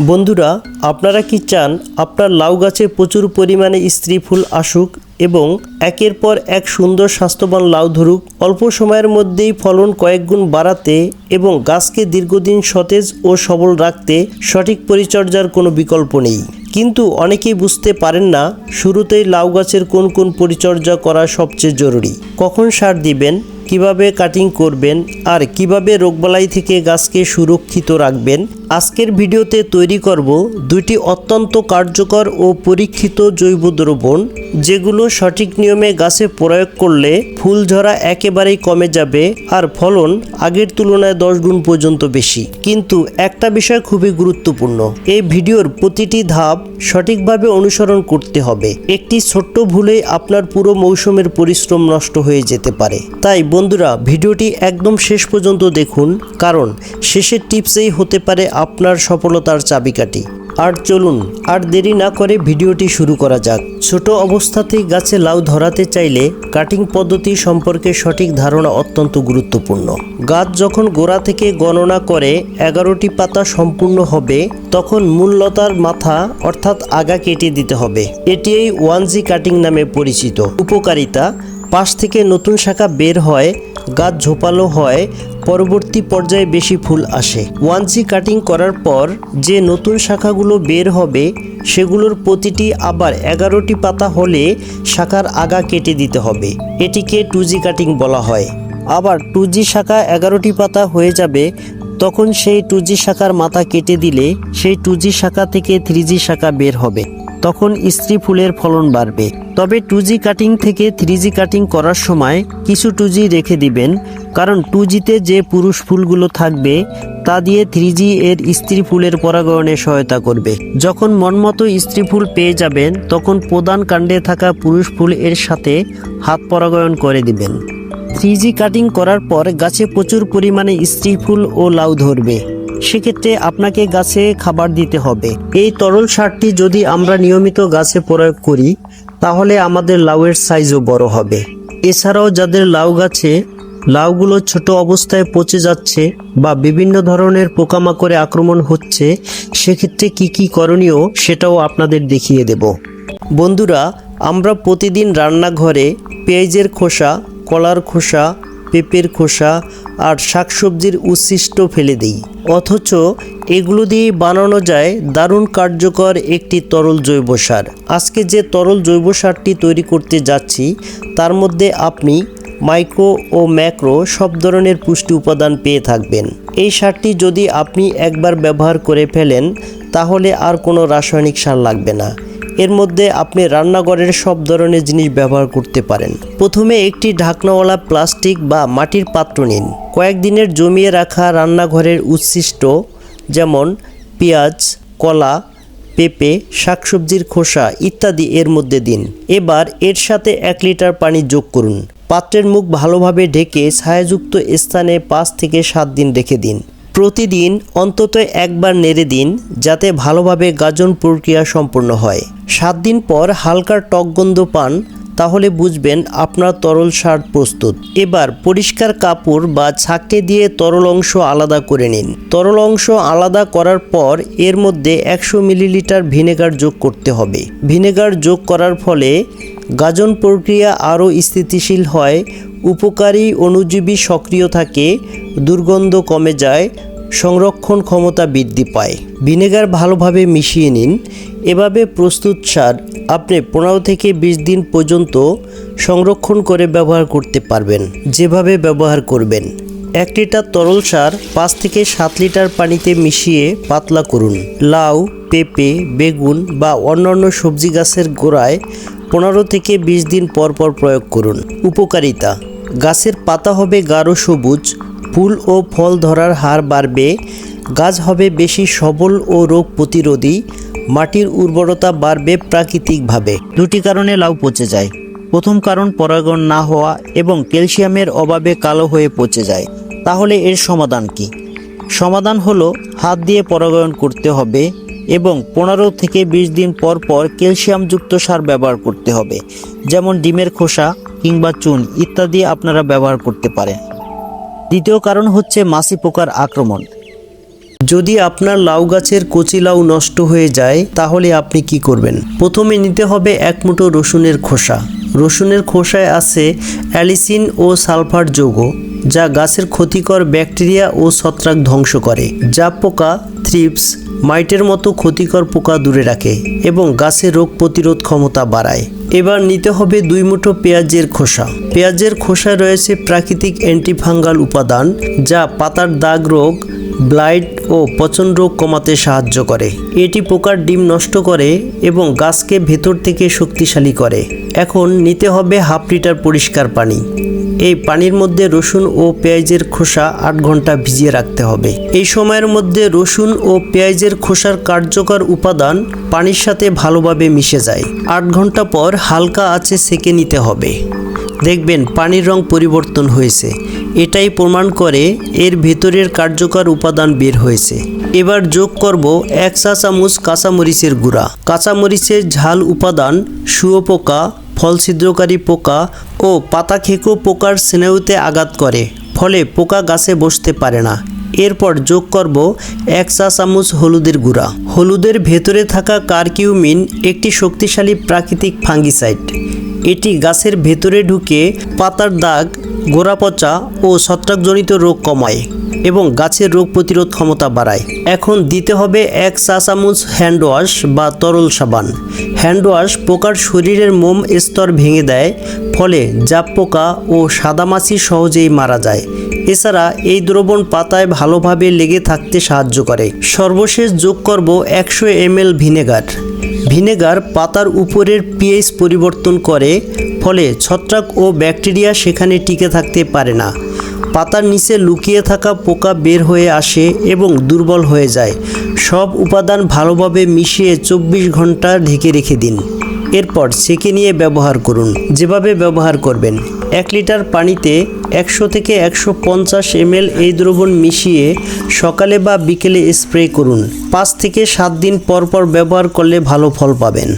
বন্ধুরা, আপনারা কি চান আপনার লাউ গাছে প্রচুর পরিমাণে স্ত্রী ফুল আসুক এবং একের পর এক সুন্দর স্বাস্থ্যবান লাউ ধরুক? অল্প সময়ের মধ্যেই ফলন কয়েক গুণ বাড়াতে এবং গাছকে দীর্ঘদিন সতেজ ও সবল রাখতে সঠিক পরিচর্যার কোনো বিকল্প নেই। কিন্তু অনেকেই বুঝতে পারেন না শুরুতেই লাউ গাছের কোন কোন পরিচর্যা করা সবচেয়ে জরুরি, কখন সার দিবেন, কিভাবে কাটিং করবেন আর কিভাবে রোগবালাই থেকে গাছকে সুরক্ষিত রাখবেন। আজকের ভিডিওতে তৈরি করব দুইটি অত্যন্ত কার্যকর ও পরীক্ষিত জৈব দ্রবণ, যেগুলো সঠিক নিয়মে গাছে প্রয়োগ করলে ফুল ঝরা একেবারেই কমে যাবে আর ফলন আগের তুলনায় 10 গুণ পর্যন্ত বেশি। কিন্তু একটা বিষয় খুবই গুরুত্বপূর্ণ, এই ভিডিওর প্রতিটি ধাপ সঠিকভাবে অনুসরণ করতে হবে। একটি ছোট্ট ভুলেই আপনার পুরো মৌসুমের পরিশ্রম নষ্ট হয়ে যেতে পারে। তাই বন্ধুরা, ভিডিওটি একদম শেষ পর্যন্ত দেখুন, কারণ শেষের টিপসেই হতে পারে আপনার সফলতার চাবিকাঠি। আর চলুন আর দেরি না করে ভিডিওটি শুরু করা যাক। ছোট অবস্থাতেই গাছে লাউ ধরাতে চাইলে কাটিং পদ্ধতি সম্পর্কে সঠিক ধারণা অত্যন্ত গুরুত্বপূর্ণ। গাছ যখন গোড়া থেকে গণনা করে 11টি পাতা সম্পূর্ণ হবে, তখন মূল লতার মাথা অর্থাৎ আগা কেটে দিতে হবে। এটিই 1G কাটিং নামে পরিচিত। উপকারিতা: পাশ থেকে নতুন শাখা বের হয়, গাছ ঝোপালো হয়, পরবর্তী পর্যায়ে বেশি ফুল আসে। 1G কাটিং করার পর যে নতুন শাখাগুলো বের হবে সেগুলোর প্রতিটি আবার 11টি পাতা হলে শাখার আগা কেটে দিতে হবে। এটিকে 2G কাটিং বলা হয়। আবার 2G শাখা 11টি পাতা হয়ে যাবে, তখন সেই 2G শাখার মাথা কেটে দিলে সেই 2G শাখা থেকে 3G শাখা বের হবে, তখন স্ত্রী ফুলের ফলন বাড়বে। তবে 2G কাটিং থেকে 3G কাটিং করার সময় কিছু 2G রেখে দিবেন, কারণ 2Gতে যে পুরুষ ফুলগুলো থাকবে তা দিয়ে 3G এর স্ত্রী ফুলের পরাগায়নে সহায়তা করবে। যখন মনমতো স্ত্রী ফুল পেয়ে যাবেন, তখন প্রধান কাণ্ডে থাকা পুরুষ ফুল এর সাথে হাত পরাগায়ন করে দিবেন। 3G কাটিং করার পর গাছে প্রচুর পরিমাণে স্ত্রী ফুল ও লাউ ধরবে। সেক্ষেত্রে আপনাকে গাছে খাবার দিতে হবে। এই তরল সারটি যদি আমরা নিয়মিত গাছে প্রয়োগ করি, তাহলে আমাদের লাউয়ের সাইজও বড় হবে। এছাড়াও যাদের লাউ গাছে লাউগুলো ছোট অবস্থায় পচে যাচ্ছে বা বিভিন্ন ধরনের পোকামাকড়ে আক্রমণ হচ্ছে, সেক্ষেত্রে কি করণীয় সেটাও আপনাদের দেখিয়ে দেব। বন্ধুরা, আমরা প্রতিদিন রান্নাঘরে পেঁয়াজের খোসা, কলার খোসা, পেঁপের খোসা আর শাকসবজির উচ্ছিষ্ট ফেলে দিই, অথচ এগুলো দিয়ে বানানো যায় দারুণ কার্যকর একটি তরল জৈব সার। আজকে যে তরল জৈব সারটি তৈরি করতে যাচ্ছি, তার মধ্যে আপনি মাইক্রো ও ম্যাক্রো সব ধরনের পুষ্টি উপাদান পেয়ে থাকবেন। এই সারটি যদি আপনি একবার ব্যবহার করে ফেলেন, তাহলে আর কোনো রাসায়নিক সার লাগবে না। এর মধ্যে আপনি রান্নাঘরের সব ধরনের জিনিস ব্যবহার করতে পারেন। প্রথমে একটি ঢাকনাওয়ালা প্লাস্টিক বা মাটির পাত্র নিন। কয়েকদিনের জমিয়ে রাখা রান্নাঘরের উচ্ছিষ্ট, যেমন পেঁয়াজ, কলা, পেঁপে, শাকসবজির খোসা ইত্যাদি এর মধ্যে দিন। এবার এর সাথে 1 লিটার পানি যোগ করুন। পাত্রের মুখ ভালোভাবে ঢেকে ছায়াযুক্ত স্থানে 5 থেকে 7 দিন রেখে দিন। প্রতিদিন অন্তত একবার নেড়ে দিন, যাতে ভালোভাবে গাজন প্রক্রিয়া সম্পূর্ণ হয়। 7 দিন পর হালকা টক গন্ধ পান, তাহলে বুঝবেন আপনার তরল সার প্রস্তুত। এবার পরিষ্কার কাপড় বা ছাঁকনি দিয়ে তরল অংশ আলাদা করে নিন। তরল অংশ আলাদা করার পর এর মধ্যে 100 মিলিলিটার ভিনেগার যোগ করতে হবে। ভিনেগার যোগ করার ফলে গাজন প্রক্রিয়া আরও স্থিতিশীল হয়, উপকারী অণুজীবী সক্রিয় থাকে, দুর্গন্ধ কমে যায়, সংরক্ষণ ক্ষমতা বৃদ্ধি পায়। ভিনেগার ভালোভাবে মিশিয়ে নিন। এভাবে প্রস্তুত সার আপনি 15 থেকে 20 দিন পর্যন্ত সংরক্ষণ করে ব্যবহার করতে পারবেন। যেভাবে ব্যবহার করবেন: 1 লিটার তরল সার 5 থেকে 7 লিটার পানিতে মিশিয়ে পাতলা করুন। লাউ, পেঁপে, বেগুন বা অন্যান্য সবজি গাছের গোড়ায় 15 থেকে 20 দিন পর প্রয়োগ করুন। উপকারিতা: গাছের পাতা হবে গাঢ় সবুজ, ফুল ও ফল ধরার হার বাড়বে, গাছ হবে বেশি সবল ও রোগ প্রতিরোধী, মাটির উর্বরতা বাড়বে প্রাকৃতিকভাবে। 2টি কারণে লাউ পচে যায়। প্রথম কারণ পরাগায়ন না হওয়া এবং ক্যালসিয়ামের অভাবে কালো হয়ে পচে যায়। তাহলে এর সমাধান কি? সমাধান হলো হাত দিয়ে পরাগায়ন করতে হবে এবং 15 থেকে 20 দিন পর ক্যালসিয়ামযুক্ত সার ব্যবহার করতে হবে, যেমন ডিমের খোসা কিংবা চুন ইত্যাদি আপনারা ব্যবহার করতে পারেন। দ্বিতীয় কারণ হচ্ছে মাছি পোকার আক্রমণ। যদি আপনার লাউ গাছের কচি লাউ নষ্ট হয়ে যায় তাহলে আপনি কি করবেন? প্রথমে নিতে হবে 1 মুঠো রসুনের খোসা। রসুনের খোসায় আছে অ্যালিসিন ও সালফার যৌগ, যা গাছের ক্ষতিকর ব্যাকটেরিয়া ও ছত্রাক ধ্বংস করে, যা পোকা, থ্রিপস, মাইটের মতো ক্ষতিকর পোকা দূরে রাখে এবং গাছের রোগ প্রতিরোধ ক্ষমতা বাড়ায়। এবার নিতে হবে 2 মুঠো পেঁয়াজের খোসা। পেঁয়াজের খোসায় রয়েছে প্রাকৃতিক অ্যান্টিফাঙ্গাল উপাদান, যা পাতার দাগ রোগ, ব্লাইট ও পচন রোগ কমাতে সাহায্য করে। এটি পোকার ডিম নষ্ট করে এবং গাছকে ভেতর থেকে শক্তিশালী করে। এখন নিতে হবে 1/2 লিটার পরিষ্কার পানি। এই পানির মধ্যে রসুন ও পেঁয়াজের খোসা 8 ঘন্টা ভিজিয়ে রাখতে হবে। এই সময়ের মধ্যে রসুন ও পেঁয়াজের খোসার কার্যকর উপাদান পানির সাথে ভালোভাবে মিশে যায়। 8 ঘন্টা পর হালকা আঁচে সেঁকে নিতে হবে। দেখবেন পানির রং পরিবর্তন হয়েছে। এটাই প্রমাণ করে এর ভেতরের কার্যকর উপাদান বের হয়েছে। এবার যোগ করব 1 চা চামচ কাঁচামরিচের গুঁড়া। কাঁচামরিচের ঝাল উপাদান শুঁয়োপোকা, ফল ছিদ্রকারী পোকা ও পাতা খেকো পোকার স্নায়ুতে আঘাত করে, ফলে পোকা গাছে বসতে পারে না। এরপর যোগ করব 1 চা চামচ হলুদের গুঁড়া। হলুদের ভেতরে থাকা কারকিউমিন একটি শক্তিশালী প্রাকৃতিক ফাঙ্গিসাইড। এটি গাছের ভেতরে ঢুকে পাতার দাগ, গোড়া পচা ও ছত্রাকজনিত রোগ কমায় এবং গাছের রোগ প্রতিরোধ ক্ষমতা বাড়ায়। এখন দিতে হবে 1 চা চামচ হ্যান্ড ওয়াশ বা তরল সাবান। হ্যান্ড ওয়াশ পোকার শরীরের মোম স্তর ভেঙে দেয়, ফলে জাপ পোকা ও সাদামাছি সহজেই মারা যায়। এছাড়া এই দ্রবণ পাতায় ভালোভাবে লেগে থাকতে সাহায্য করে। সর্বশেষ যোগ করব 100 ml ভিনেগার। ভিনেগার পাতার উপরের পিএইচ পরিবর্তন করে, ফলে ছত্রাক ও ব্যাকটেরিয়া সেখানে টিকে থাকতে পারে না। পাতার নিচে লুকিয়ে থাকা পোকা বের হয়ে আসে এবং দুর্বল হয়ে যায়। সব উপাদান ভালোভাবে মিশিয়ে 24 ঘন্টা ঢেকে রেখে দিন। এরপর সেঁকে নিয়ে ব্যবহার করুন। যেভাবে ব্যবহার করবেন: 1 লিটার পানিতে 100 থেকে 150 ml এই দ্রবণ মিশিয়ে সকালে বা বিকেলে স্প্রে করুন। 5 থেকে 7 দিন পর পর ব্যবহার করলে ভালো ফল পাবেন।